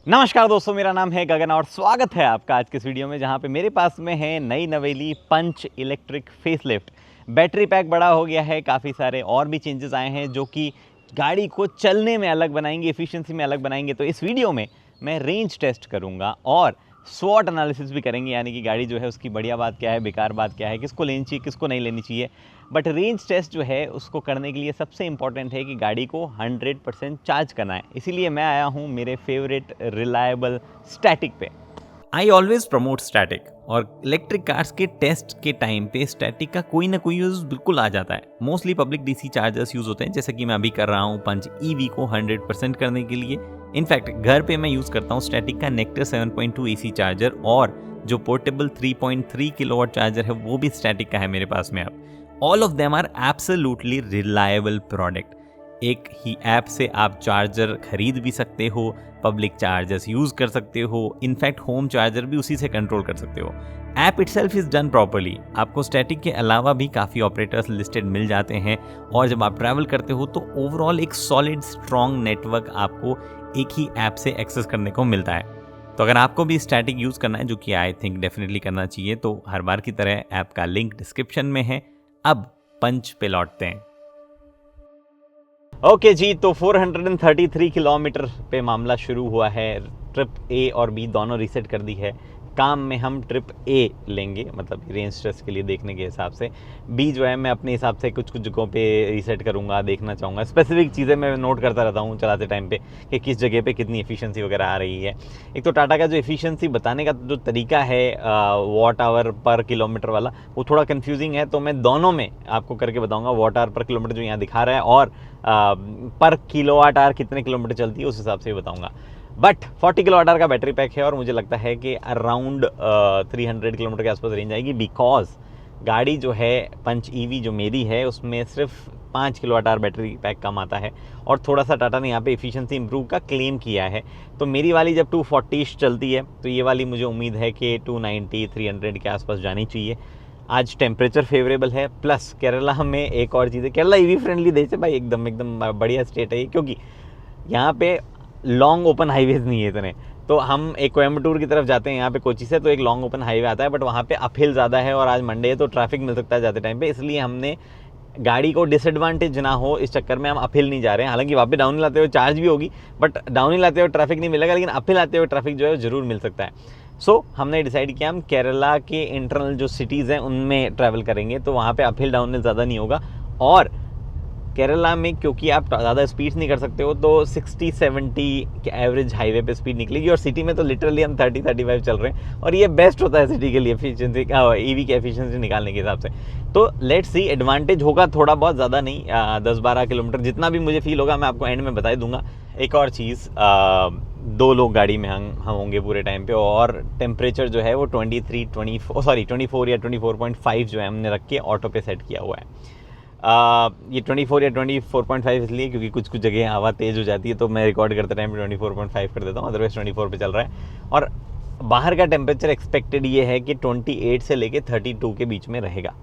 नमस्कार दोस्तों, मेरा नाम है गगन और स्वागत है आपका आज के इस वीडियो में, जहां पे मेरे पास में है नई नवेली पंच इलेक्ट्रिक फेसलिफ्ट। बैटरी पैक बड़ा हो गया है, काफ़ी सारे और भी चेंजेस आए हैं जो कि गाड़ी को चलने में अलग बनाएंगे, एफिशिएंसी में अलग बनाएंगे। तो इस वीडियो में मैं रेंज टेस्ट करूंगा और स्वॉट एनालिसिस भी करेंगे, यानी कि गाड़ी जो है उसकी बढ़िया बात क्या है, बेकार बात क्या है, किसको लेनी चाहिए, किसको नहीं लेनी चाहिए। बट रेंज टेस्ट जो है उसको करने के लिए सबसे इंपॉर्टेंट है कि गाड़ी को 100% चार्ज करना है। इसीलिए मैं आया हूँ मेरे फेवरेट रिलायबल स्टैटिक पे। आई ऑलवेज प्रमोट स्टैटिक, और इलेक्ट्रिक कार्स के टेस्ट के टाइम पे स्टैटिक का कोई ना कोई यूज़ बिल्कुल आ जाता है। Mostly public DC chargers use होते हैं, जैसे कि मैं अभी कर रहा हूँ पंच ईवी को 100% करने के लिए। इनफैक्ट घर पे मैं यूज़ करता हूँ स्टैटिक का नेक्टर 7.2 AC चार्जर, और जो पोर्टेबल 3.3 किलोवाट चार्जर है वो भी स्टैटिक का है मेरे पास में अब। All of them are absolutely reliable product. एक ही ऐप से आप चार्जर खरीद भी सकते हो, पब्लिक चार्जर्स यूज़ कर सकते हो, इनफैक्ट होम चार्जर भी उसी से कंट्रोल कर सकते हो। App itself is done properly. आपको स्टैटिक के अलावा भी काफ़ी ऑपरेटर्स लिस्टेड मिल जाते हैं, और जब आप ट्रैवल करते हो तो ओवरऑल एक सॉलिड स्ट्रॉन्ग नेटवर्क आपको एक ही ऐप से एक्सेस करने को मिलता है। तो अगर आपको भी स्टैटिक यूज़ करना है, जो कि आई थिंक डेफिनेटली करना चाहिए, तो हर बार की तरह ऐप का लिंक डिस्क्रिप्शन में है। अब पंच पे लौटते हैं। ओके जी, तो 433 किलोमीटर पे मामला शुरू हुआ है। ट्रिप ए और बी दोनों रीसेट कर दी है। काम में हम ट्रिप ए लेंगे, मतलब रेंज टेस्ट के लिए देखने के हिसाब से। बी जो है मैं अपने हिसाब से कुछ कुछ जगहों पे रीसेट करूंगा, देखना चाहूँगा। स्पेसिफिक चीज़ें मैं नोट करता रहता हूँ चलाते टाइम पे कि किस जगह पे कितनी एफिशिएंसी वगैरह आ रही है। एक तो टाटा का जो एफिशिएंसी बताने का जो तरीका है वॉट आवर पर किलोमीटर वाला, वो थोड़ा कन्फ्यूजिंग है। तो मैं दोनों में आपको करके बताऊँगा, वॉट आवर पर किलोमीटर जो यहाँ दिखा रहा है और पर किलोवाट आवर कितने किलोमीटर चलती है उस हिसाब से बताऊँगा। बट 40 किलोवाट आवर का बैटरी पैक है, और मुझे लगता है कि अराउंड 300 किलोमीटर के आसपास रेंज आएगी। बिकॉज गाड़ी जो है पंच ईवी जो मेरी है उसमें सिर्फ 5 किलोवाट आवर बैटरी पैक कम आता है, और थोड़ा सा टाटा ने यहाँ पे एफिशिएंसी इंप्रूव का क्लेम किया है। तो मेरी वाली जब 240 चलती है, तो ये वाली मुझे उम्मीद है कि 290 300 के आसपास जानी चाहिए। आज टेम्परेचर फेवरेबल है, प्लस केरला में एक और चीज़ है, केरला ईवी फ्रेंडली देश है भाई, एकदम बढ़िया स्टेट है ये, क्योंकि यहाँ पे लॉन्ग ओपन हाईवेज नहीं है इतने। तो हम एक कोयम्बटूर की तरफ जाते हैं यहाँ पे कोची से, तो एक लॉन्ग ओपन हाईवे आता है, बट वहाँ पे अपहिल ज़्यादा है, और आज मंडे है तो ट्रैफिक मिल सकता है जाते टाइम पे। इसलिए हमने गाड़ी को डिसएडवांटेज ना हो इस चक्कर में हम अपहिल नहीं जा रहे हैं। हालांकि वहाँ पे डाउन लाते हुए चार्ज भी होगी, बट डाउन लाते हुए ट्रैफिक नहीं मिलेगा, लेकिन अपहिल आते हुए ट्रैफिक जो है जरूर मिल सकता है। सो हमने डिसाइड किया हम केरला के इंटरनल जो सिटीज़ हैं उनमें ट्रैवल करेंगे, तो वहाँ पे अपहिल डाउन ज़्यादा नहीं होगा। और केरला में क्योंकि आप ज़्यादा स्पीड नहीं कर सकते हो, तो 60-70 के एवरेज हाईवे पे स्पीड निकलेगी, और सिटी में तो लिटरली हम 30-35 चल रहे हैं, और ये बेस्ट होता है सिटी के लिए एफिशिएंसी ईवी की एफिशिएंसी निकालने के हिसाब से। तो लेट्स सी, एडवांटेज होगा थोड़ा बहुत, ज़्यादा नहीं, 10-12 किलोमीटर जितना भी मुझे फील होगा मैं आपको एंड में बता दूंगा। एक और चीज़, 2 लोग गाड़ी में हम होंगे पूरे टाइम पे, और टेम्परेचर जो है वो 24 या 24.5 जो है हमने रख के ऑटो पे सेट किया हुआ है। ये 24 या 24.5 इसलिए क्योंकि कुछ कुछ जगह हवा तेज़ हो जाती है, तो मैं रिकॉर्ड करते टाइम 24.5 कर देता हूँ, अदरवाइज 24 पे चल रहा है। और बाहर का टेम्परेचर एक्सपेक्टेड ये है कि 28 से लेके 32 के बीच में रहेगा।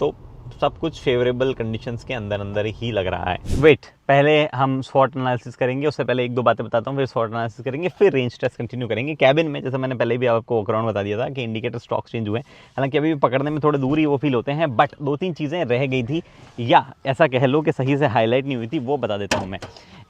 तो सब कुछ फेवरेबल कंडीशंस के अंदर अंदर ही लग रहा है। वेट, पहले हम स्वॉट एनालिसिस करेंगे, उससे पहले एक दो बातें बताता हूँ, फिर स्वॉट एनालिसिस करेंगे, फिर रेंज टेस्ट कंटिन्यू करेंगे। कैबिन में जैसे मैंने पहले भी आपको वॉकअराउंड बता दिया था कि इंडिकेटर स्टॉक चेंज हुए, हालांकि अभी भी पकड़ने में थोड़ी दूर ही वो फील होते हैं, बट 2-3 चीज़ें रह गई थी, या ऐसा कह लो कि सही से हाईलाइट नहीं हुई थी, वो बता देता हूँ मैं।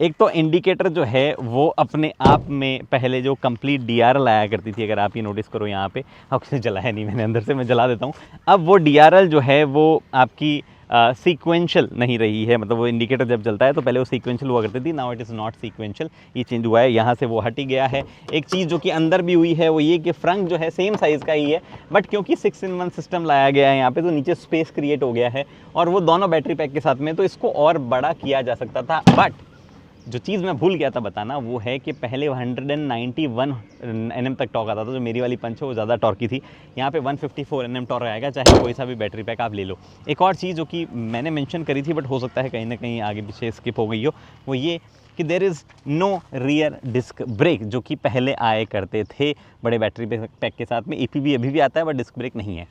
एक तो इंडिकेटर जो है वो अपने आप में पहले जो कंप्लीट DRL आया करती थी, अगर आप ये नोटिस करो यहाँ पे, अब किसी जलाया नहीं मैंने अंदर से, मैं जला देता हूँ। अब वो DRL जो है वो आपकी सीक्वेंशियल नहीं रही है, मतलब वो इंडिकेटर जब चलता है तो पहले वो सीक्वेंशियल हुआ करती थी, now it is not sequential. ये चेंज हुआ है, यहाँ से वो हट ही गया है। एक चीज़ जो कि अंदर भी हुई है वो ये कि फ्रंट जो है सेम साइज़ का ही है, बट क्योंकि 6-in-1 सिस्टम लाया गया है यहाँ पे, तो नीचे स्पेस क्रिएट हो गया है, और वो दोनों बैटरी पैक के साथ में, तो इसको और बड़ा किया जा सकता था। बट जो चीज़ मैं भूल गया था बताना वो है कि पहले 191 Nm तक टॉर्क आता था, जो मेरी वाली पंच है वो ज़्यादा टॉर्क थी। यहाँ पे 154 Nm टॉर्क आएगा, चाहे कोई सा भी बैटरी पैक आप ले लो। एक और चीज़ जो कि मैंने मेंशन करी थी, बट हो सकता है कहीं ना कहीं आगे पीछे स्किप हो गई हो, वो ये कि there is no rear disc brake, जो कि पहले आए करते थे बड़े बैटरी पैक के साथ में। EPB अभी भी आता है, बट डिस्क ब्रेक नहीं है।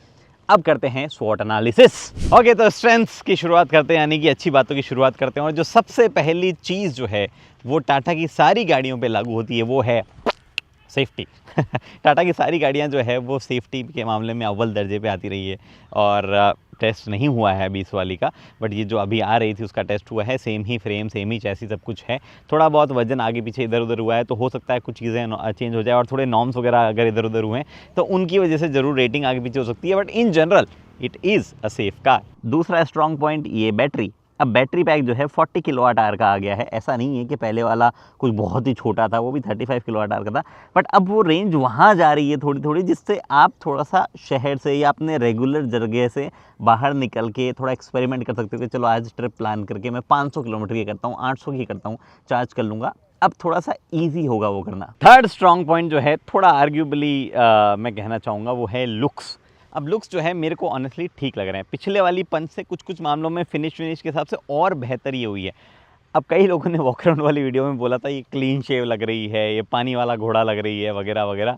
अब करते हैं स्वॉट एनालिसिस। ओके, तो स्ट्रेंथ्स की शुरुआत करते हैं, यानी कि अच्छी बातों की शुरुआत करते हैं। और जो सबसे पहली चीज़ जो है वो टाटा की सारी गाड़ियों पे लागू होती है, वो है सेफ्टी टाटा की सारी गाड़ियाँ जो है वो सेफ्टी के मामले में अव्वल दर्जे पे आती रही है, और टेस्ट नहीं हुआ है 20 वाली का, बट ये जो अभी आ रही थी उसका टेस्ट हुआ है। सेम ही फ्रेम, सेम ही चैसी, सब कुछ है। थोड़ा बहुत वजन आगे पीछे इधर उधर हुआ है तो हो सकता है कुछ चीज़ें चेंज हो जाए, और थोड़े नॉर्म्स वगैरह अगर इधर उधर हुए हैं तो उनकी वजह से ज़रूर रेटिंग आगे पीछे हो सकती है, but in general it is a safe car. दूसरा स्ट्रॉन्ग पॉइंट ये बैटरी। अब बैटरी पैक जो है 40 किलोवाट आवर का आ गया है। ऐसा नहीं है कि पहले वाला कुछ बहुत ही छोटा था, वो भी 35 किलोवाट आवर का था, बट अब वो रेंज वहाँ जा रही है थोड़ी थोड़ी, जिससे आप थोड़ा सा शहर से या अपने रेगुलर जगह से बाहर निकल के थोड़ा एक्सपेरिमेंट कर सकते हो कि चलो आज ट्रिप प्लान करके मैं 500 किलोमीटर की करता हूँ, 800 की करता हूँ, चार्ज कर लूँगा। अब थोड़ा सा ईजी होगा वो करना। थर्ड स्ट्रॉन्ग पॉइंट जो है थोड़ा आर्ग्यूबली मैं कहना चाहूँगा वो है लुक्स। अब लुक्स जो है मेरे को ऑनेस्टली ठीक लग रहे हैं। पिछले वाली पंच से कुछ मामलों में फिनिश के हिसाब से और बेहतर ये हुई है। अब कई लोगों ने वॉक अराउंड वाली वीडियो में बोला था ये क्लीन शेव लग रही है, ये पानी वाला घोड़ा लग रही है वगैरह वगैरह।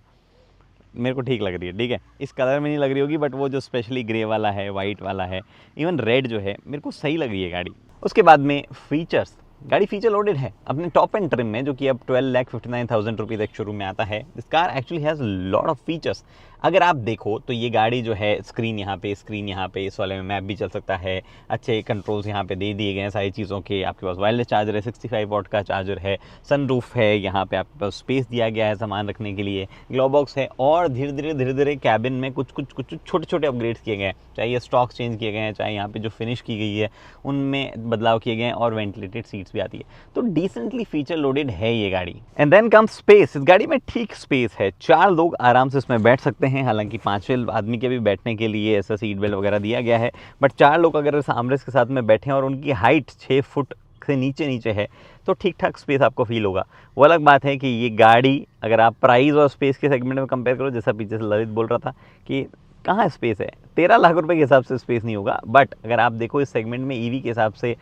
मेरे को ठीक लग रही है, ठीक है। इस कलर में नहीं लग रही होगी, बट वो जो स्पेशली ग्रे वाला है, वाइट वाला है, इवन रेड जो है, मेरे को सही लग रही है गाड़ी। उसके बाद में फीचर्स, गाड़ी फीचर लोडेड है अपने टॉप एंड ट्रिम में, जो कि अब 12,59,000 रुपीज़ एक शोरूम में आता है। This car actually has lot of features. अगर आप देखो तो ये गाड़ी जो है स्क्रीन यहाँ पे, इस वाले में मैप भी चल सकता है, अच्छे कंट्रोल्स यहाँ पे दे दिए गए हैं सारी चीज़ों के। आपके पास वायरलेस चार्जर है, 65 वॉट का चार्जर है, सनरूफ है, यहाँ पे आपके पास स्पेस दिया गया है सामान रखने के लिए, ग्लो बॉक्स है, और धीरे धीरे कैबिन में कुछ छोटे छोटे अपग्रेड्स किए गए हैं। चाहे ये स्टॉक चेंज किए गए हैं, चाहे यहाँ पे जो फिनिश की गई है उनमें बदलाव किए गए हैं, और वेंटिलेटेड सीट्स भी आती है। तो डिसेंटली फीचर लोडेड है ये गाड़ी। एंड देन कम स्पेस। इस गाड़ी में ठीक स्पेस है, 4 लोग आराम से इसमें बैठ सकते हैं। हालांकि 5वें आदमी के भी बैठने के लिए ऐसा सीट बेल्ट वगैरह दिया गया है, बट 4 लोग अगर इस आर्मरेस्ट के साथ में बैठे हैं और उनकी हाइट 6 फुट से नीचे है तो ठीक ठाक स्पेस आपको फील होगा। वो अलग बात है कि ये गाड़ी अगर आप प्राइस और स्पेस के सेगमेंट में कंपेयर करो, जैसा पीछे से ललित बोल रहा था कि कहाँ स्पेस है, 13 लाख रुपए के हिसाब से स्पेस नहीं होगा, बट अगर आप देखो इस सेगमेंट में ईवी के हिसाब से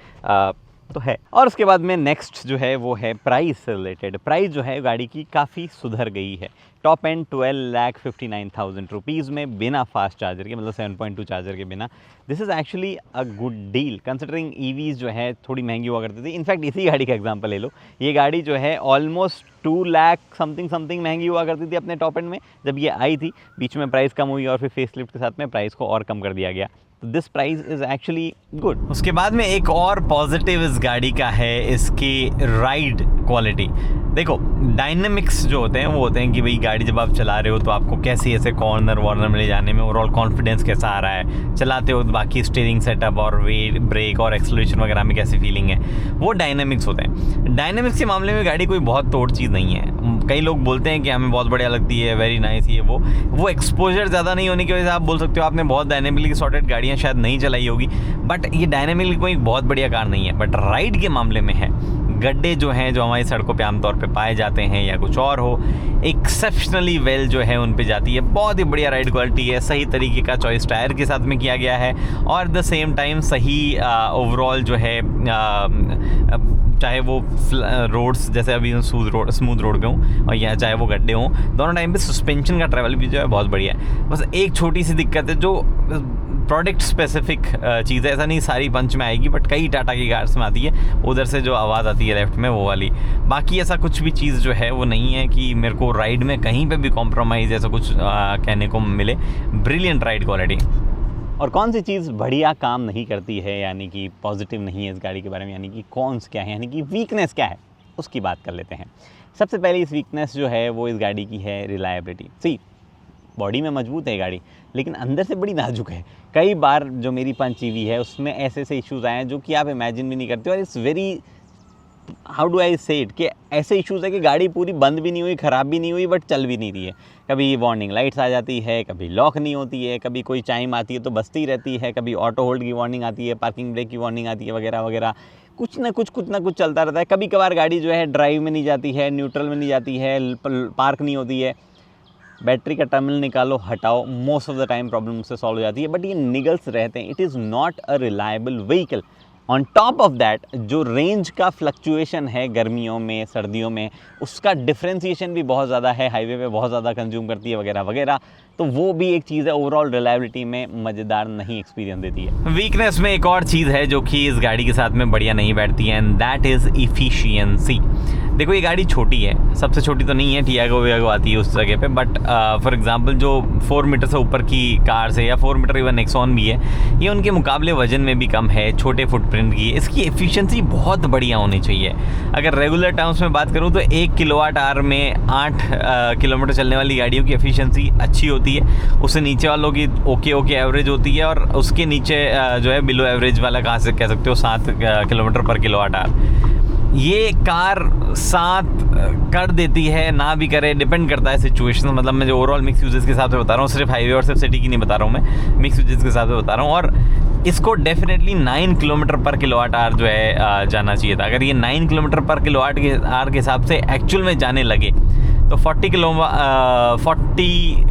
तो है। और उसके बाद में नेक्स्ट जो है वो है प्राइस से रिलेटेड। प्राइस जो है गाड़ी की काफ़ी सुधर गई है। टॉप एंड 12,59,000 रुपीज़ में बिना फास्ट चार्जर के, मतलब 7.2 चार्जर के बिना। This is actually a good deal considering EVs जो है थोड़ी महंगी हुआ करती थी। इनफैक्ट इसी गाड़ी का एग्जांपल ले लो, ये गाड़ी जो है ऑलमोस्ट 2 लाख समथिंग महंगी हुआ करती थी अपने टॉप एंड में जब ये आई थी। बीच में प्राइस कम हुई और फिर फेसलिफ्ट के साथ में प्राइस को और कम कर दिया गया। तो this price is actually good. उसके बाद में एक और पॉजिटिव इस गाड़ी का है इसकी राइड क्वालिटी। देखो डायनेमिक्स जो होते हैं वो होते हैं कि भाई गाड़ी जब आप चला रहे हो तो आपको कैसे ऐसे कॉर्नर वॉर्नर में ले जाने में ओवरऑल कॉन्फिडेंस कैसा आ रहा है, चलाते हो बाकी स्टीयरिंग सेटअप और वेट ब्रेक और एक्सेलरेशन वगैरह में कैसी फीलिंग है, वो डायनेमिक्स होते हैं। डायनेमिक्स के मामले में गाड़ी कोई बहुत तोड़ चीज़ नहीं है। कई लोग बोलते हैं कि हमें बहुत बढ़िया लगती है, वेरी नाइस, ये वो एक्सपोजर ज़्यादा नहीं होने की वजह से आप बोल सकते हो आपने बहुत डायनेमिकली सॉर्टेड गाड़ियाँ शायद नहीं चलाई होगी, बट ये डायनेमिकली कोई बहुत बढ़िया कार नहीं है। बट राइड के मामले में है, गड्ढे जो हैं जो हमारी सड़कों पे आमतौर पे पाए जाते हैं या कुछ और हो, एक्सेप्शनली वेल जो है उन पे जाती है। बहुत ही बढ़िया राइड क्वालिटी है, सही तरीके का चॉइस टायर के साथ में किया गया है, और एट द सेम टाइम सही ओवरऑल जो है चाहे वो रोड्स जैसे अभी स्मूथ रोड पे हूँ और या चाहे वो गड्ढे हों, दोनों टाइम पे सस्पेंशन का ट्रैवल भी जो है बहुत बढ़िया है। बस एक छोटी सी दिक्कत है जो प्रोडक्ट स्पेसिफिक चीज़ है, ऐसा नहीं सारी पंच में आएगी, बट कई टाटा की कार्स में आती है उधर से जो आवाज़ आती है लेफ्ट में वो वाली। बाकी ऐसा कुछ भी चीज़ जो है वो नहीं है कि मेरे को राइड में कहीं पे भी कॉम्प्रोमाइज़ ऐसा कुछ कहने को मिले। Brilliant ride quality. और कौन सी चीज़ बढ़िया काम नहीं करती है, यानी कि पॉजिटिव नहीं है इस गाड़ी के बारे में, यानी कि कॉन्स क्या है, यानी कि वीकनेस क्या है, उसकी बात कर लेते हैं। सबसे पहले इस वीकनेस जो है वो इस गाड़ी की है रिलायबिलिटी। सी बॉडी में मजबूत है गाड़ी, लेकिन अंदर से बड़ी नाजुक है। कई बार जो मेरी पंच ईवी है उसमें ऐसे इश्यूज़ आए हैं जो कि आप इमेजिन भी नहीं करते, और it's very how do I से इट कि ऐसे इश्यूज़ है कि गाड़ी पूरी बंद भी नहीं हुई, ख़राब भी नहीं हुई, बट चल भी नहीं रही है। कभी वार्निंग लाइट्स आ जाती है, कभी लॉक नहीं होती है, कभी कोई चाइम आती है तो बजती रहती है, कभी ऑटो होल्ड की वार्निंग आती है, पार्किंग ब्रेक की वार्निंग आती है वगैरह वगैरह। कुछ ना कुछ चलता रहता है। कभी कभार गाड़ी जो है ड्राइव में नहीं जाती है, न्यूट्रल में नहीं जाती है, पार्क नहीं होती है। बैटरी का टर्मिनल निकालो हटाओ, most of the time problem उससे सॉल्व हो जाती है, बट ये निगल्स रहते हैं। It is not a reliable vehicle. On top of that जो रेंज का फ्लक्चुएशन है गर्मियों में सर्दियों में, उसका डिफ्रेंसिएशन भी बहुत ज़्यादा है, हाईवे पे बहुत ज़्यादा कंज्यूम करती है वगैरह वगैरह। तो वो भी एक चीज़ है, ओवरऑल रिलायबिलिटी में मज़ेदार नहीं एक्सपीरियंस देती है। वीकनेस में एक और चीज़ है जो कि इस गाड़ी के साथ में बढ़िया नहीं बैठती है, एंड दैट इज़ इफ़िशियंसी। देखो ये गाड़ी छोटी है, सबसे छोटी तो नहीं है, टियागो वियागो आती है उस जगह पे, बट फॉर एग्जांपल जो 4 मीटर से ऊपर की कार्स है या 4 मीटर इवन नेक्सॉन भी है, ये उनके मुकाबले वजन में भी कम है, छोटे फुटप्रिंट की है, इसकी एफिशिएंसी बहुत बढ़िया होनी चाहिए। अगर रेगुलर टर्म्स में बात करूँ तो 1 किलोवाट आवर में 8 किलोमीटर चलने वाली गाड़ियों की एफिशिएंसी अच्छी होती है, उससे नीचे वालों की ओके एवरेज होती है, और उसके नीचे जो है बिलो एवरेज वाला कहाँ से कह सकते हो 7 किलोमीटर पर किलोवाट आवर। ये कार 7 कर देती है, ना भी करे, डिपेंड करता है सिचुएशन। मतलब मैं जो ओवरऑल मिक्स यूजेस के हिसाब से बता रहा हूँ, सिर्फ हाईवे और सिर्फ सिटी की नहीं बता रहा हूँ मैं, मिक्स यूजेस के हिसाब से बता रहा हूँ। और इसको डेफिनेटली 9 किलोमीटर पर किलोवाट आवर जो है जाना चाहिए था। अगर ये 9 किलोमीटर पर किलोवाट आवर के हिसाब से एक्चुअल में जाने लगे तो 40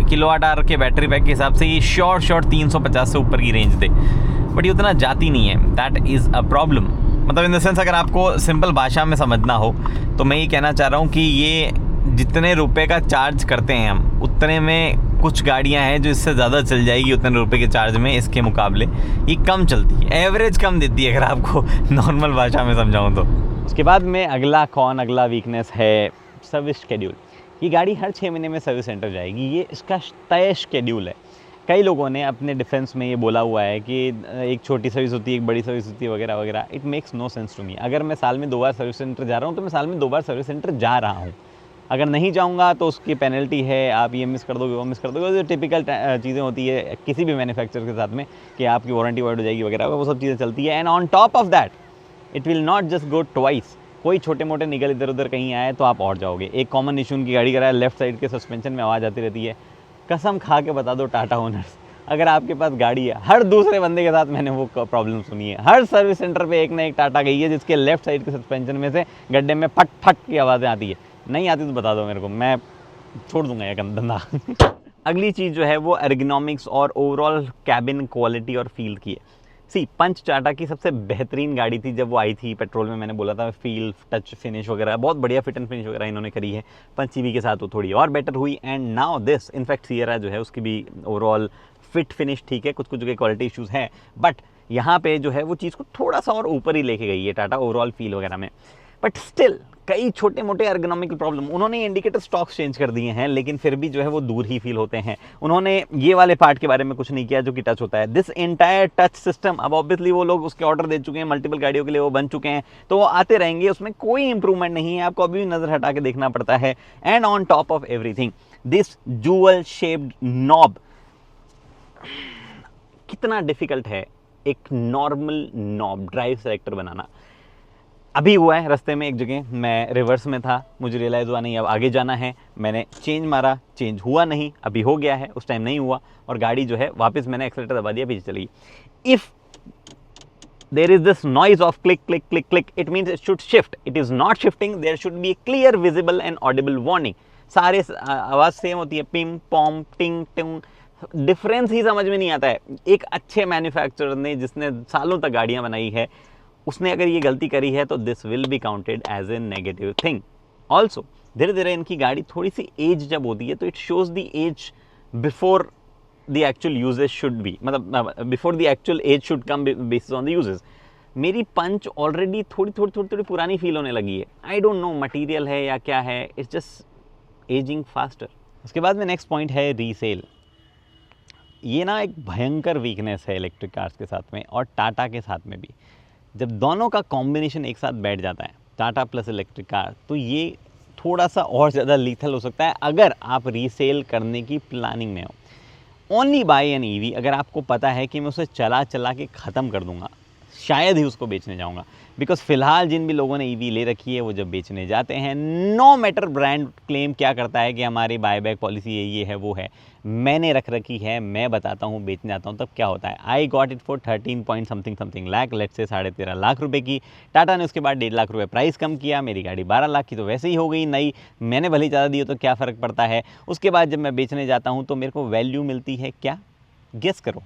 किलोवाट आवर के बैटरी पैक के हिसाब से ये शॉर्ट 350 से ऊपर की रेंज दे, बट ये उतना जाती नहीं है। That is a problem. मतलब इन द सेंस अगर आपको सिंपल भाषा में समझना हो तो मैं ये कहना चाह रहा हूँ कि ये जितने रुपए का चार्ज करते हैं हम, उतने में कुछ गाड़ियाँ हैं जो इससे ज़्यादा चल जाएगी उतने रुपए के चार्ज में, इसके मुकाबले ये कम चलती है, एवरेज कम देती है अगर आपको नॉर्मल भाषा में समझाऊँ तो। उसके बाद में अगला वीकनेस है सर्विस शेड्यूल। ये गाड़ी हर 6 महीने में सर्विस सेंटर जाएगी, ये इसका तय शेड्यूल है। कई लोगों ने अपने डिफेंस में ये बोला हुआ है कि एक छोटी सर्विस होती है, एक बड़ी सर्विस होती है, वगैरह वगैरह। It makes no sense to me. अगर मैं साल में 2 बार सर्विस सेंटर जा रहा हूँ तो मैं साल में 2 बार सर्विस सेंटर जा रहा हूँ। अगर नहीं जाऊँगा तो उसकी पेनल्टी है, आप ये मिस कर दोगे, वो मिस कर दोगे, जो टिपिकल चीज़ें होती है किसी भी मैन्युफैक्चरर के साथ में कि आपकी वारंटी वाइड हो जाएगी वगैरह, वो सब चीज़ें चलती है। And on top of that it will not just go twice. कोई छोटे मोटे निकल इधर उधर कहीं आए तो आप और जाओगे। एक कॉमन इशू उनकी गाड़ी का है, लेफ्ट साइड के सस्पेंशन में आवाज़ आती रहती है। कसम खा के बता दो टाटा ओनर्स, अगर आपके पास गाड़ी है, हर दूसरे बंदे के साथ मैंने वो प्रॉब्लम सुनी है। हर सर्विस सेंटर पे एक ना एक टाटा गई है जिसके लेफ्ट साइड के सस्पेंशन में से गड्ढे में फट फट की आवाज़ें आती है। नहीं आती तो बता दो मेरे को, मैं छोड़ दूंगा ये धंधा। अगली चीज़ जो है वो एर्गोनॉमिक्स और ओवरऑल कैबिन क्वालिटी और फील की है। पंच टाटा की सबसे बेहतरीन गाड़ी थी जब वो आई थी पेट्रोल में। मैंने बोला था फील, टच, फिनिश वगैरह बहुत बढ़िया, फिट एंड फिनिश वगैरह इन्होंने करी है। पंच ईवी के साथ वो थोड़ी और बेटर हुई। And now this, in fact Sierra जो है उसकी भी ओवरऑल फिट फिनिश ठीक है, कुछ जगह क्वालिटी इश्यूज़ हैं, बट यहाँ पे जो है वो चीज़ को थोड़ा सा और ऊपर ही लेके गई है टाटा ओवरऑल फील वगैरह में। बट स्टिल कई छोटे मोटे एर्गोनॉमिकल प्रॉब्लम, उन्होंने इंडिकेटर स्टॉक्स चेंज कर दिए हैं लेकिन फिर भी जो है वो दूर ही फील होते हैं। उन्होंने ये वाले पार्ट के बारे में कुछ नहीं किया जो कि टच होता है, दिस एंटायर टच सिस्टम। अब ऑब्वियसली वो लोग उसके ऑर्डर दे चुके हैं, मल्टीपल गाड़ियों के लिए वो बन चुके हैं, तो वो आते रहेंगे, उसमें कोई इंप्रूवमेंट नहीं है, आपको अभी भी नज़र हटा के देखना पड़ता है। And on top of everything this dual shaped knob, कितना डिफिकल्ट है एक नॉर्मल नॉब ड्राइव सेलेक्टर बनाना। अभी हुआ है रास्ते में एक जगह, मैं रिवर्स में था, मुझे रियलाइज़ हुआ नहीं अब आगे जाना है, मैंने चेंज मारा, चेंज हुआ नहीं, अभी हो गया है, उस टाइम नहीं हुआ, और गाड़ी जो है वापस मैंने एक्सीलेटर दबा दिया, पीछे चली गई। If there is this noise of click click click click, it means it should shift. It is not shifting, there should be a clear visible and audible warning. सारे आवाज़ सेम होती है, पिम पॉम टिंग टिंग, डिफरेंस ही समझ में नहीं आता है। एक अच्छे मैन्युफैक्चरर ने जिसने सालों तक गाड़ियाँ बनाई है, उसने अगर ये गलती करी है तो this will be counted as a negative thing. Also धीरे धीरे इनकी गाड़ी थोड़ी सी एज जब होती है तो it shows the age before the actual uses should be, मतलब before the actual age should come based on the uses। मेरी पंच ऑलरेडी थोड़ी पुरानी फील होने लगी है। आई डोंट नो मटेरियल है या क्या है, इट्स जस्ट एजिंग फास्टर। उसके बाद में नेक्स्ट पॉइंट है रीसेल। ये ना एक भयंकर वीकनेस है इलेक्ट्रिक कार्स के साथ में और टाटा के साथ में भी। जब दोनों का कॉम्बिनेशन एक साथ बैठ जाता है, टाटा प्लस इलेक्ट्रिक कार, तो ये थोड़ा सा और ज़्यादा लीथल हो सकता है अगर आप रीसेल करने की प्लानिंग में हो। ओनली बाय एन ईवी, अगर आपको पता है कि मैं उसे चला के ख़त्म कर दूंगा, शायद ही उसको बेचने जाऊंगा। बिकॉज फिलहाल जिन भी लोगों ने ईवी ले रखी है वो जब बेचने जाते हैं, नो मैटर ब्रांड क्लेम क्या करता है कि हमारी बायबैक पॉलिसी ये है वो है, मैंने रख रखी है, मैं बताता हूँ, बेचने जाता हूँ, तब क्या होता है। I got it for 13 point something lakh, let's say 13.5 lakh रुपए की। टाटा ने उसके बाद 1.5 लाख रुपए प्राइस कम किया, मेरी गाड़ी 12 लाख की तो वैसे ही हो गई नई, मैंने भले ज़्यादा दी तो क्या फ़र्क पड़ता है। उसके बाद जब मैं बेचने जाता हूँ तो मेरे को वैल्यू मिलती है क्या, गेस करो।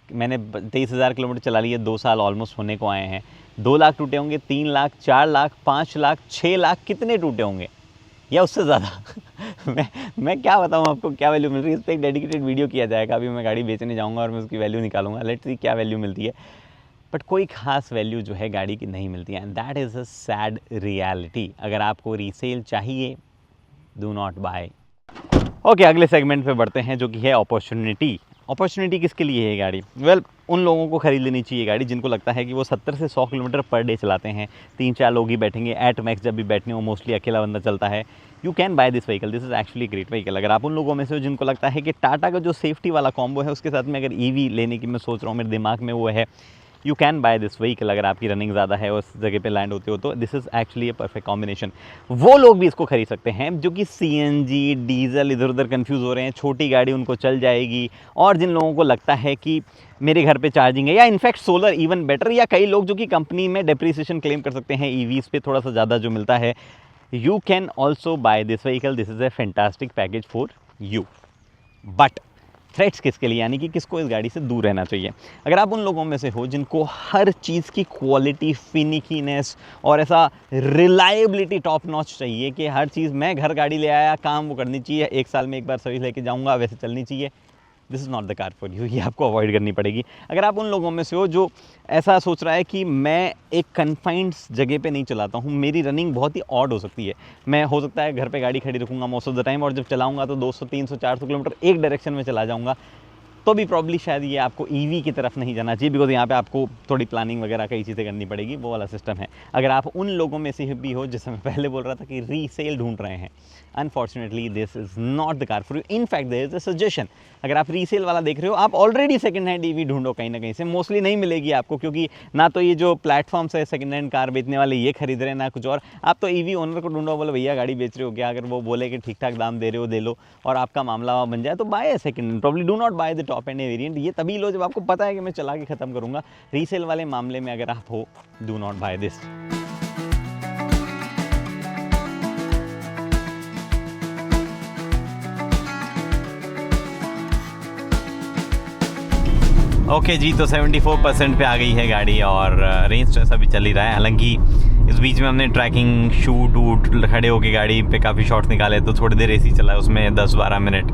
मैंने 23,000 किलोमीटर चला लिए, 2 साल ऑलमोस्ट होने को आए हैं, 2 लाख टूटे होंगे, 3 लाख, 4 लाख, 5 लाख, 6 लाख, कितने टूटे होंगे या उससे ज़्यादा। मैं क्या बताऊँ आपको क्या वैल्यू मिल रही है। इस पर एक डेडिकेटेड वीडियो किया जाएगा, अभी मैं गाड़ी बेचने जाऊँगा और मैं उसकी वैल्यू निकालूंगा, लेट्स सी क्या वैल्यू मिलती है। बट कोई खास वैल्यू जो है गाड़ी की नहीं मिलती है, and that is a sad reality. अगर आपको रीसेल चाहिए, डू नॉट बाय। ओके, अगले सेगमेंट पे बढ़ते हैं जो कि है अपॉर्चुनिटी। अपॉर्चुनिटी किसके लिए है गाड़ी? वेल, उन लोगों को खरीद लेनी चाहिए गाड़ी जिनको लगता है कि वो 70 से 100 किलोमीटर पर डे चलाते हैं, 3-4 लोग ही बैठेंगे एट मैक्स, जब भी बैठने वो मोस्टली अकेला बंदा चलता है। You can buy this vehicle, this is actually great vehicle. अगर आप उन लोगों में से हो जिनको लगता है कि टाटा का जो सेफ्टी वाला कॉम्बो है उसके साथ में अगर ईवी लेने की मैं सोच रहा हूँ, मेरे दिमाग में वो है, you can buy this vehicle. अगर आपकी रनिंग ज़्यादा है उस जगह पे लैंड होते हो तो this is actually a perfect combination. वो लोग भी इसको खरीद सकते हैं जो कि सीएनजी, डीजल इधर उधर कंफ्यूज हो रहे हैं, छोटी गाड़ी उनको चल जाएगी, और जिन लोगों को लगता है कि मेरे घर पे चार्जिंग है, या इनफैक्ट सोलर इवन बेटर, या कई लोग जो कि कंपनी में डेप्रिसिएशन क्लेम कर सकते हैं ईवीज़ पे थोड़ा सा ज़्यादा जो मिलता है, you can also buy this vehicle. This is a fantastic package for you. But threats किसके लिए, यानी कि किसको इस गाड़ी से दूर रहना चाहिए? अगर आप उन लोगों में से हो जिनको हर चीज़ की क्वालिटी, फिनिकीनेस और ऐसा रिलायबिलिटी टॉप नॉच चाहिए कि हर चीज़, मैं घर गाड़ी ले आया, काम वो करनी चाहिए, 1 साल में एक बार सर्विस लेके जाऊंगा, वैसे चलनी चाहिए, this is not the car for you. ये आपको अवॉइड करनी पड़ेगी। अगर आप उन लोगों में से हो जो ऐसा सोच रहा है कि मैं एक कन्फाइंड जगह पे नहीं चलाता हूँ, मेरी रनिंग बहुत ही ऑड हो सकती है, मैं हो सकता है घर पे गाड़ी खड़ी रखूँगा मोस्ट ऑफ द टाइम, और जब चलाऊँगा तो 200, 300, 400 किलोमीटर एक डायरेक्शन में चला जाऊँगा, तो भी प्रॉब्ली शायद ये आपको ईवी की तरफ नहीं जाना चाहिए, बिकॉज यहाँ पे आपको थोड़ी प्लानिंग वगैरह कई चीज़ें करनी पड़ेगी, वो वाला सिस्टम है। अगर आप उन लोगों में से भी हो, जैसे मैं पहले बोल रहा था कि रीसेल ढूंढ रहे हैं, unfortunately this is not the car for you. In fact there is a suggestion, अगर आप रीसेल वाला देख रहे हो, आप ऑलरेडी सेकंड हैंड ईवी ढूंढो कहीं ना कहीं से, मोस्टली नहीं मिलेगी आपको, क्योंकि ना तो ये जो प्लेटफॉर्म्स है सेकंड हैंड कार बेचने वाले ये खरीद रहे हैं, ना कुछ और। आप तो ईवी ओनर को ढूंढो, बोले भैया गाड़ी बेच रहे हो क्या, अगर वो बोले कि ठीक ठाक दाम दे रहे हो, दे लो, और आपका मामला बन जाए तो by second hand. Probably do not by the top end variant, ये तभी लो जब आपको पता है कि मैं चला के ख़त्म करूँगा। रीसेल वाले मामले में अगर आप हो, do not buy this. Okay जी, तो 74% पे आ गई है गाड़ी, और रेंज तो ऐसा भी चल ही रहा है। हालांकि इस बीच में हमने ट्रैकिंग शूट वूट खड़े होके गाड़ी पे काफ़ी शॉट्स निकाले, तो थोड़ी देर एसी चला है उसमें 10-12 मिनट,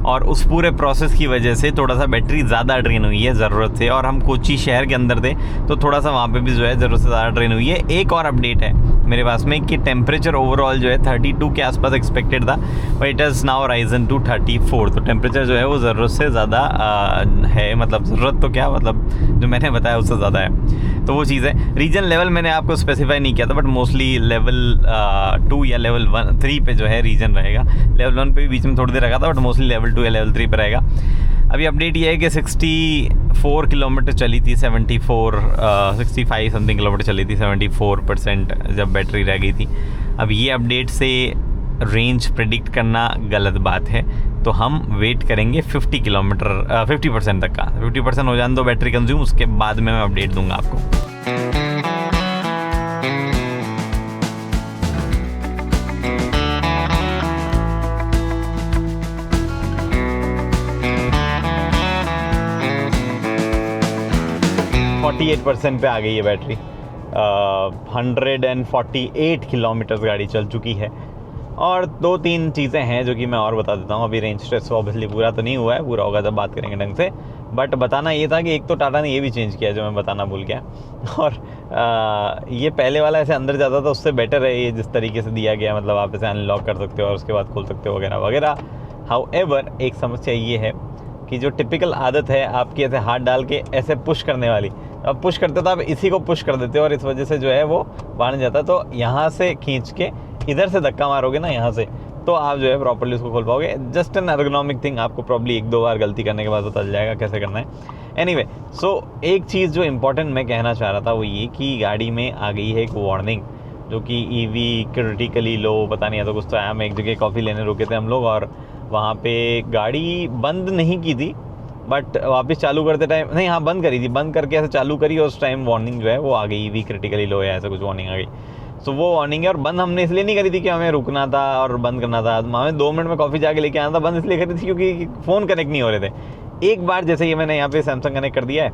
और उस पूरे प्रोसेस की वजह से थोड़ा सा बैटरी ज़्यादा ड्रेन हुई है ज़रूरत से, और हम कोची शहर के अंदर थे तो थोड़ा सा वहाँ पे भी जो है ज़रूरत से ज़्यादा ड्रेन हुई है। एक और अपडेट है मेरे पास में कि टेम्परेचर ओवरऑल जो है 32 के आसपास एक्सपेक्टेड था, but it has now risen to 34। तो टेम्परेचर जो है वो ज़रूरत से ज़्यादा है, मतलब ज़रूरत तो क्या, मतलब जो मैंने बताया उससे ज़्यादा है, तो वो चीज़ है। रीजन लेवल मैंने आपको स्पेसिफाई नहीं किया था, बट मोस्टली लेवल 2 या लेवल 3 पे जो है रीजन रहेगा। लेवल 1 पे भी बीच में थोड़ी देर रखा था, बट मोस्टली लेवल 2 या लेवल 3 पे रहेगा। अभी अपडेट ये है कि 64 किलोमीटर चली थी, 65 समथिंग किलोमीटर चली थी, 74% जब बैटरी रह गई थी। अब ये अपडेट से रेंज प्रेडिक्ट करना गलत बात है, तो हम वेट करेंगे 50% तक का। 50% हो जाने दो बैटरी कंज्यूम, उसके बाद में मैं अपडेट दूंगा आपको। %48 पे आ गई है बैटरी। 148 किलोमीटर गाड़ी चल चुकी है। और 2-3 चीज़ें हैं जो कि मैं और बता देता हूँ। अभी रेंज टेस्ट ऑब्वियसली पूरा तो नहीं हुआ है, पूरा होगा जब बात करेंगे ढंग से। बट बताना ये था कि एक तो टाटा ने ये भी चेंज किया जो मैं बताना भूल गया, और ये पहले वाला ऐसे अंदर जाता था, उससे बेटर है ये जिस तरीके से दिया गया, मतलब आप इसे अनलॉक कर सकते हो और उसके बाद खोल सकते हो वगैरह वगैरह। हाउएवर एक समस्या ये है कि जो टिपिकल आदत है आपकी ऐसे हाथ डाल के ऐसे पुश करने वाली, अब पुश करते हो तो आप इसी को पुश कर देते हो और इस वजह से जो है वो बाहर जाता है। तो यहाँ से खींच के इधर से धक्का मारोगे ना यहाँ से, तो आप जो है प्रॉपर्ली उसको खोल पाओगे। जस्ट एन एर्गोनॉमिक थिंग, आपको प्रॉब्ली 1-2 बार गलती करने के बाद पता चल जाएगा कैसे करना है। एनीवे, सो एक चीज़ जो इम्पोर्टेंट मैं कहना चाह रहा था वो ये कि गाड़ी में आ गई है एक वार्निंग, जो कि ईवी क्रिटिकली लो, पता नहीं है तो कुछ तो आया। हम एक जगह कॉफ़ी लेने रुके थे हम लोग, और वहाँ पे गाड़ी बंद नहीं की थी, बट वापस चालू करते टाइम नहीं, हाँ बंद करी थी, बंद करके ऐसे चालू करी और उस टाइम वार्निंग जो है वो आ गई, ईवी क्रिटिकली लो है ऐसा कुछ वार्निंग आ गई। सो वो वार्निंग है, और बंद हमने इसलिए नहीं करी थी कि हमें रुकना था और बंद करना था, हमें 2 मिनट में कॉफ़ी जाके लेके आना था। बंद इसलिए करी थी क्योंकि फ़ोन कनेक्ट नहीं हो रहे थे। एक बार जैसे ये मैंने यहाँ पे सैमसंग कनेक्ट कर दिया है,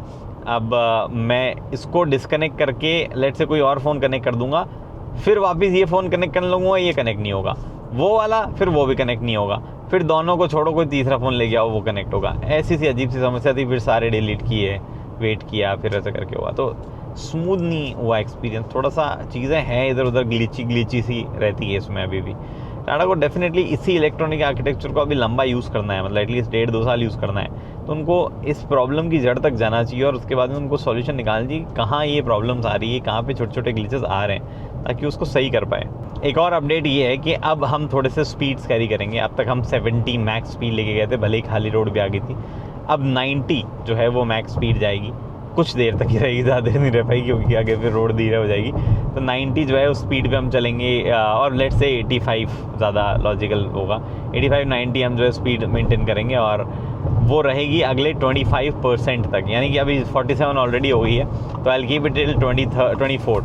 अब मैं इसको डिस्कनेक्ट करके लेट से कोई और फ़ोन कनेक्ट कर दूंगा, फिर वापस ये फ़ोन कनेक्ट करने लगूंगा, ये कनेक्ट नहीं होगा, वो वाला फिर वो भी कनेक्ट नहीं होगा, फिर दोनों को छोड़ो कोई तीसरा फ़ोन ले गया वो कनेक्ट होगा। ऐसी सी अजीब सी समस्या थी, फिर सारे डिलीट किए, वेट किया, फिर ऐसा करके हुआ, तो स्मूथ नहीं हुआ एक्सपीरियंस। थोड़ा सा चीज़ें हैं इधर उधर, ग्लिची सी रहती है इसमें अभी भी। टाटा को डेफिनेटली इसी इलेक्ट्रॉनिक आर्किटेक्चर को अभी लंबा यूज़ करना है, मतलब एटलीस्ट 1.5-2 साल यूज़ करना है, तो उनको इस प्रॉब्लम की जड़ तक जाना चाहिए और उसके बाद में उनको सॉल्यूशन निकालना चाहिए कहाँ ये प्रॉब्लम्स आ रही है, कहाँ पे छोटे छोटे ग्लिचेस आ रहे हैं, ताकि उसको सही कर पाए। एक और अपडेट ये है कि अब हम थोड़े से स्पीड्स कैरी करेंगे। अब तक हम 70 मैक्स स्पीड लेके गए थे, भले ही खाली रोड भी आ गई थी। अब 90 जो है वो मैक्स स्पीड जाएगी, कुछ देर तक ही रहेगी, ज़्यादा देर नहीं रह पाएगी क्योंकि आगे फिर रोड धीरे हो जाएगी। तो 90 जो है उस स्पीड पे हम चलेंगे, और लेट्स से 85 ज़्यादा लॉजिकल होगा। 85-90 हम जो है स्पीड मेंटेन करेंगे और वो रहेगी अगले 25% तक, यानी कि अभी 47 ऑलरेडी हो गई है, तो I will keep it till 24।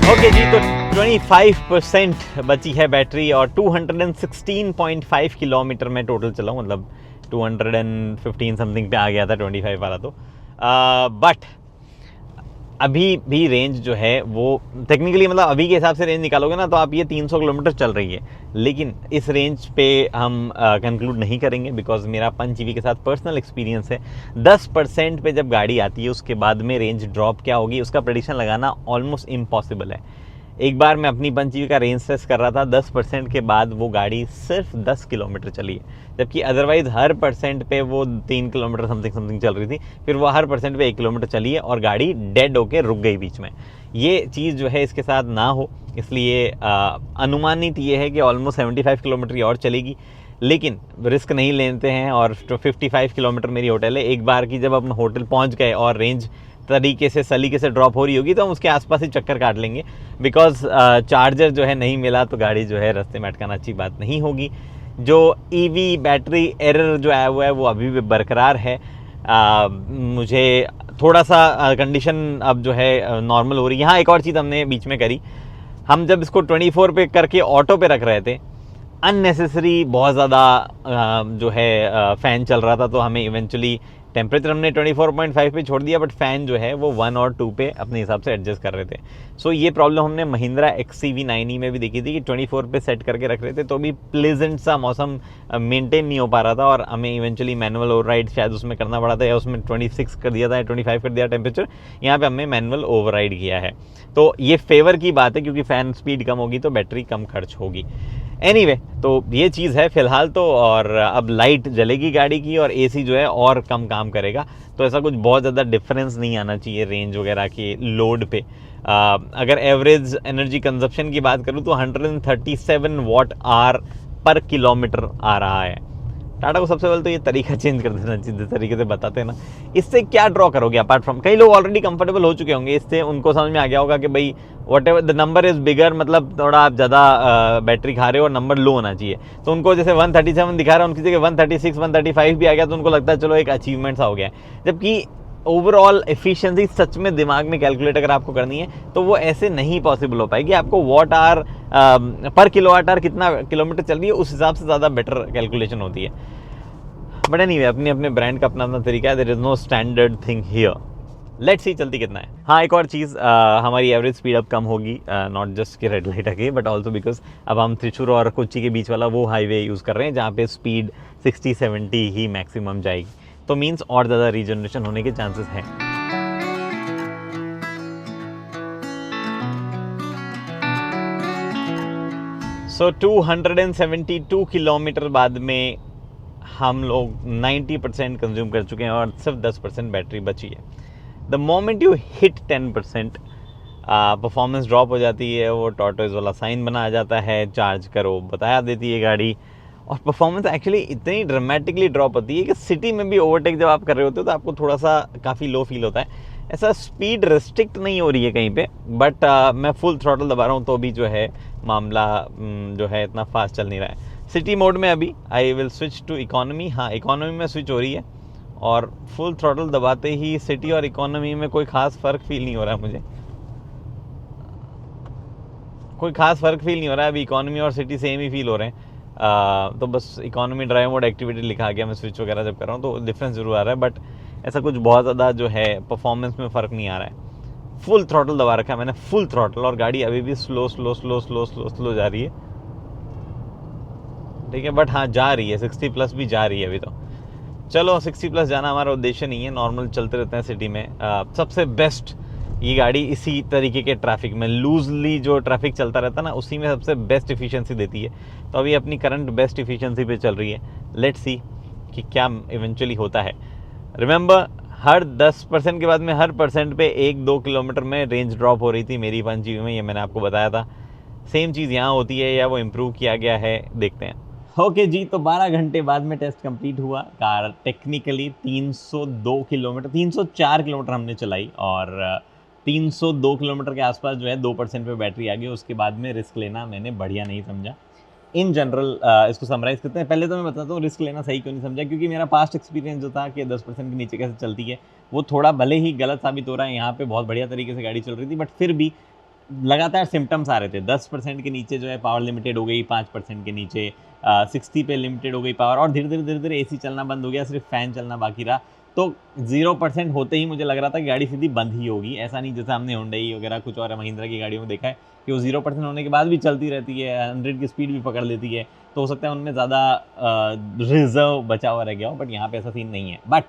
Okay जी, तो 25% बची है बैटरी और 216.5 किलोमीटर में टोटल चला हूँ, मतलब 215 समथिंग पे आ गया था 25 वाला तो। बट अभी भी रेंज जो है वो टेक्निकली, मतलब अभी के हिसाब से रेंज निकालोगे ना तो आप ये 300 किलोमीटर चल रही है, लेकिन इस रेंज पे हम कंक्लूड नहीं करेंगे बिकॉज मेरा 5 जीबी के साथ पर्सनल एक्सपीरियंस है। 10% पे जब गाड़ी आती है उसके बाद में रेंज ड्रॉप क्या होगी उसका प्रेडिक्शन लगाना ऑलमोस्ट इम्पॉसिबल है। एक बार मैं अपनी 5 जीबी का रेंज टेस्ट कर रहा था, 10% के बाद वो गाड़ी सिर्फ 10 किलोमीटर चली है, जबकि अदरवाइज हर परसेंट पे वो 3 किलोमीटर समथिंग चल रही थी, फिर वो हर परसेंट पे 1 किलोमीटर चली है और गाड़ी डेड होके रुक गई बीच में। ये चीज़ जो है इसके साथ ना हो, इसलिए अनुमानित ये है कि ऑलमोस्ट 75 किलोमीटर और चलेगी, लेकिन रिस्क नहीं लेते हैं और 55 किलोमीटर मेरी होटल है। एक बार की जब अपना होटल पहुंच गए और रेंज तरीके से सलीके से ड्रॉप हो रही होगी तो हम उसके आसपास ही चक्कर काट लेंगे, बिकॉज चार्जर जो है नहीं मिला तो गाड़ी जो है रास्ते में अटकाना अच्छी बात नहीं होगी। जो ईवी बैटरी एरर जो आया हुआ है वो अभी भी बरकरार है। मुझे थोड़ा सा कंडीशन अब जो है नॉर्मल हो रही है। यहाँ एक और चीज़ हमने बीच में करी, हम जब इसको 24 पे करके ऑटो पे रख रहे थे, अननेसेसरी बहुत ज़्यादा जो है फ़ैन चल रहा था, तो हमें इवेंचुअली टेम्परेचर हमने 24.5 पे छोड़ दिया, बट फ़ैन जो है वो 1 और 2 पे अपने हिसाब से एडजस्ट कर रहे थे। सो ये प्रॉब्लम हमने महिंद्रा XCV9e में भी देखी थी कि 24 पे सेट करके रख रहे थे तो भी प्लेजेंट सा मौसम मेंटेन नहीं हो पा रहा था और हमें इवेंचुअली मैनुअल ओवरराइड शायद उसमें करना पड़ा था, या उसमें 26 कर दिया था या 25 कर दिया टेम्परेचर, यहाँ पे हमने मैनुअल ओवरराइड किया है। तो ये फेवर की बात है क्योंकि फ़ैन स्पीड कम होगी तो बैटरी कम खर्च होगी। एनीवे, तो ये चीज़ है फ़िलहाल तो, और अब लाइट जलेगी गाड़ी की और एसी जो है और कम काम करेगा, तो ऐसा कुछ बहुत ज़्यादा डिफरेंस नहीं आना चाहिए रेंज वगैरह के लोड पे। अगर एवरेज एनर्जी कंजप्शन की बात करूँ तो 137 वाट आवर पर किलोमीटर आ रहा है। टाटा को सबसे पहले तो ये तरीका चेंज कर देना चाहिए, जिस तरीके से बताते हैं ना। इससे क्या ड्रॉ करोगे अपार्ट फ्रॉम, कई लोग ऑलरेडी कंफर्टेबल हो चुके होंगे इससे, उनको समझ में आ गया होगा कि भाई what ever the number is bigger, मतलब थोड़ा आप ज़्यादा बैटरी खा रहे हो और नंबर लो होना चाहिए, तो उनको जैसे 137 दिखा रहा है, उनकी जगह 136 135 भी आ गया तो उनको लगता है चलो एक अचीवमेंट सा हो गया। जबकि ओवरऑल एफिशिएंसी सच में दिमाग में कैलकुलेट अगर आपको करनी है तो वो ऐसे नहीं पॉसिबल हो पाएगी। आपको वॉट आवर पर किलो वाट आवर कितना किलोमीटर चल रही है उस हिसाब से ज़्यादा बेटर कैलकुलेशन होती है। बट एनीवे, अपने अपने ब्रांड का अपना अपना तरीका है, there is no standard thing here. Let's see चलती कितना है। हाँ, एक और चीज़, हमारी एवरेज स्पीड अब कम होगी, नॉट जस्ट कि रेड लाइट आके, बट ऑल्सो बिकॉज अब हम त्रिचूर और कोच्चि के बीच वाला वो हाईवे यूज़ कर रहे हैं जहाँ पे स्पीड 60-70 ही मैक्सिमम जाएगी, तो मीन्स और ज़्यादा रीजनरेशन होने के चांसेस हैं। सो 272 किलोमीटर बाद में हम लोग 90% कंज्यूम कर चुके हैं और सिर्फ 10% बैटरी बची है। The moment you hit 10% performance drop हो जाती है, वो टॉर्टोइज वाला साइन बना आ जाता है, चार्ज करो बताया देती है गाड़ी, और परफॉर्मेंस एक्चुअली इतनी ड्रामेटिकली ड्रॉप होती है कि सिटी में भी ओवरटेक जब आप कर रहे होते हो तो आपको थोड़ा सा काफ़ी लो फील होता है। ऐसा स्पीड रिस्ट्रिक्ट नहीं हो रही है कहीं पे, बट मैं फुल थ्रॉटल दबा रहा हूँ तो भी जो है मामला जो है इतना फास्ट चल नहीं रहा है। सिटी मोड में अभी I will switch to economy. हाँ, इकोनॉमी में स्विच हो रही है और फुल थ्रॉटल दबाते ही सिटी और इकोनॉमी में कोई ख़ास फ़र्क फील नहीं हो रहा है मुझे, कोई ख़ास फ़र्क फील नहीं हो रहा है। अभी इकोनॉमी और सिटी सेम ही फील हो रहे हैं, तो बस इकोनॉमी ड्राइव मोड एक्टिविटी लिखा गया, मैं स्विच वगैरह जब कर रहा हूँ तो डिफरेंस ज़रूर आ रहा है, बट ऐसा कुछ बहुत ज़्यादा जो है परफॉर्मेंस में फ़र्क नहीं आ रहा है। फुल थ्रॉटल दबा रखा है मैंने, फुल थ्रॉटल, और गाड़ी अभी भी स्लो जा रही है। ठीक है, बट हाँ जा रही है 60 प्लस भी जा रही है अभी तो। चलो 60 प्लस जाना हमारा उद्देश्य नहीं है, नॉर्मल चलते रहते हैं सिटी में। सबसे बेस्ट ये गाड़ी इसी तरीके के ट्रैफिक में, लूजली जो ट्रैफिक चलता रहता है ना, उसी में सबसे बेस्ट इफिशिएंसी देती है। तो अभी अपनी करंट बेस्ट इफिशिएंसी पे चल रही है। लेट्स सी कि क्या इवेंचुअली होता है। रिमेंबर, हर 10% के बाद में हर परसेंट पे 1-2 किलोमीटर में रेंज ड्रॉप हो रही थी मेरी 1G में, ये मैंने आपको बताया था। सेम चीज़ यहाँ होती है या वो इम्प्रूव किया गया है, देखते हैं। ओके जी, तो 12 घंटे बाद में टेस्ट कंप्लीट हुआ। कार टेक्निकली 302 किलोमीटर 304 किलोमीटर हमने चलाई और 302 किलोमीटर के आसपास जो है 2% पे बैटरी आ गई। उसके बाद में रिस्क लेना मैंने बढ़िया नहीं समझा। इन जनरल इसको समराइज़ करते हैं। पहले तो मैं बताता हूँ रिस्क लेना सही क्यों नहीं समझा, क्योंकि मेरा पास्ट एक्सपीरियंस जो था कि 10% के नीचे कैसे चलती है, वो थोड़ा भले ही गलत साबित हो रहा है। यहाँ पे बहुत बढ़िया तरीके से गाड़ी चल रही थी, बट फिर भी लगातार सिम्टम्स आ रहे थे। 10% के नीचे जो है पावर लिमिटेड हो गई, 5% के नीचे 60 पे लिमिटेड हो गई पावर, और धीरे धीरे AC चलना बंद हो गया, सिर्फ फ़ैन चलना बाकी रहा। तो 0% होते ही मुझे लग रहा था कि गाड़ी सीधी बंद ही होगी। ऐसा नहीं जैसे हमने हुंडई वगैरह कुछ और महिंद्रा की गाड़ियों में देखा है कि वो 0% होने के बाद भी चलती रहती है, 100 की स्पीड भी पकड़ लेती है। तो हो सकता है उनमें ज़्यादा रिजर्व बचा हुआ रह गया हो, बट यहाँ पे ऐसा सीन नहीं है। But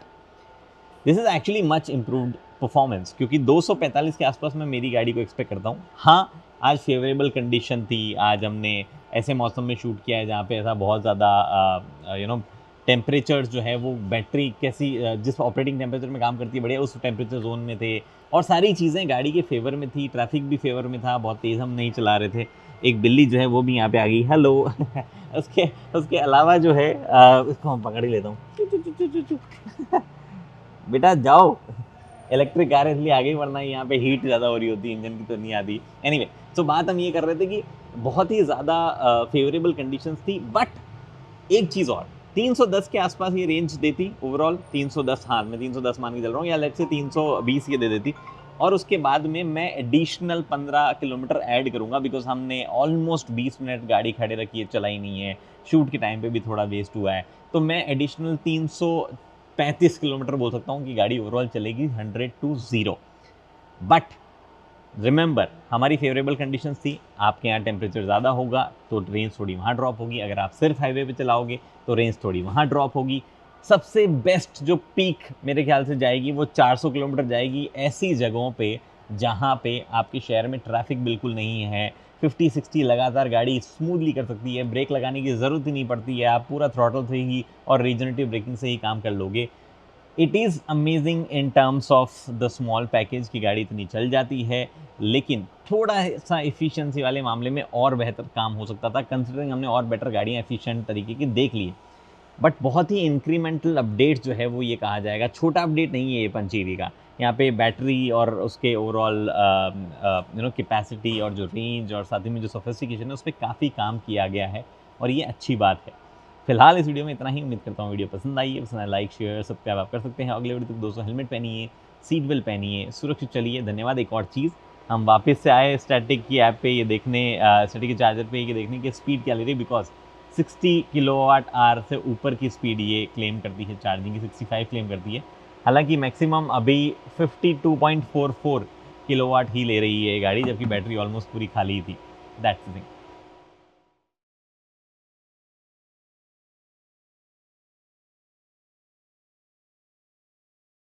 this is actually much improved performance, क्योंकि 245 के आसपास मैं मेरी गाड़ी को एक्सपेक्ट करता हूँ। हाँ, आज फेवरेबल कंडीशन थी, आज हमने ऐसे मौसम में शूट किया है जहाँ पे ऐसा बहुत ज़्यादा टेम्परेचर्स जो है वो बैटरी कैसी जिस ऑपरेटिंग टेम्परेचर में काम करती है बढ़िया, उस टेम्परेचर जोन में थे, और सारी चीज़ें गाड़ी के फेवर में थी। ट्रैफिक भी फेवर में था, बहुत तेज़ हम नहीं चला रहे थे। एक बिल्ली जो है वो भी यहाँ पे आ गई, हेलो। उसके अलावा जो है इसको हम पकड़ ही लेता हूँ। बेटा जाओ, इलेक्ट्रिक कार इसलिए आ गई, वरना यहाँ पे हीट ज़्यादा हो रही होती, इंजन की तो नहीं आती। एनीवे, तो बात हम ये कर रहे थे कि बहुत ही ज़्यादा फेवरेबल कंडीशंस थी। बट एक चीज़ और, 310 के आसपास ये रेंज देती ओवरऑल। 310, हाँ मैं 310 मान के चल रहा हूँ, या लेट्स से 320 ये दे देती। और उसके बाद में मैं एडिशनल 15 किलोमीटर ऐड करूँगा, बिकॉज हमने ऑलमोस्ट 20 मिनट गाड़ी खड़े रखी है, चलाई नहीं है। शूट के टाइम पे भी थोड़ा वेस्ट हुआ है, तो मैं एडिशनल 335 किलोमीटर बोल सकता हूँ कि गाड़ी ओवरऑल चलेगी 100 to 0। बट रिमेंबर, हमारी फेवरेबल कंडीशंस थी। आपके यहाँ टेम्परेचर ज़्यादा होगा तो रेंज थोड़ी वहाँ ड्रॉप होगी, अगर आप सिर्फ हाईवे पे चलाओगे तो रेंज थोड़ी वहाँ ड्रॉप होगी। सबसे बेस्ट जो पीक मेरे ख्याल से जाएगी वो 400 किलोमीटर जाएगी, ऐसी जगहों पे जहाँ पे आपके शहर में ट्रैफिक बिल्कुल नहीं है। 50-60 लगातार गाड़ी स्मूथली कर सकती है, ब्रेक लगाने की ज़रूरत ही नहीं पड़ती है, आप पूरा थ्रॉटल से ही और रीजनरेटिव ब्रेकिंग से ही काम कर लोगे। It is amazing in terms of the small package की गाड़ी इतनी चल जाती है, लेकिन थोड़ा सा एफिशिएंसी वाले मामले में और बेहतर काम हो सकता था, कंसिडरिंग हमने और बेटर गाड़ियाँ एफिशिएंट तरीके की देख ली है। बट बहुत ही इंक्रीमेंटल अपडेट जो है वो ये कहा जाएगा, छोटा अपडेट नहीं है ये 5EV का। यहाँ पे बैटरी और उसके ओवरऑल कैपेसिटी और जो रेंज और साथ ही में जो सोफिस्टिकेशन है उस पर काफ़ी काम किया गया है, और ये अच्छी बात है। फिलहाल इस वीडियो में इतना ही। उम्मीद करता हूँ वीडियो पसंद आई है। पसंद आए लाइक शेयर सब्सक्राइब आप कर सकते हैं। अगले वीडियो तक दोस्तों हेलमेट पहनिए, सीट बेल्ट पहनिए, सुरक्षित चलिए। धन्यवाद। एक और चीज़, हम वापस से आए स्टैटिक की ऐप पे ये देखने, स्टैटिक के चार्जर पे ये देखने की स्पीड क्या ले रही है, बिकॉज 60 किलोवाट आवर से ऊपर की स्पीड ये क्लेम करती है चार्जिंग की, 65 क्लेम करती है। हालांकि मैक्सिमम अभी 52.44 किलोवाट ही ले रही है ये गाड़ी, जबकि बैटरी ऑलमोस्ट पूरी खाली थी। That's the thing.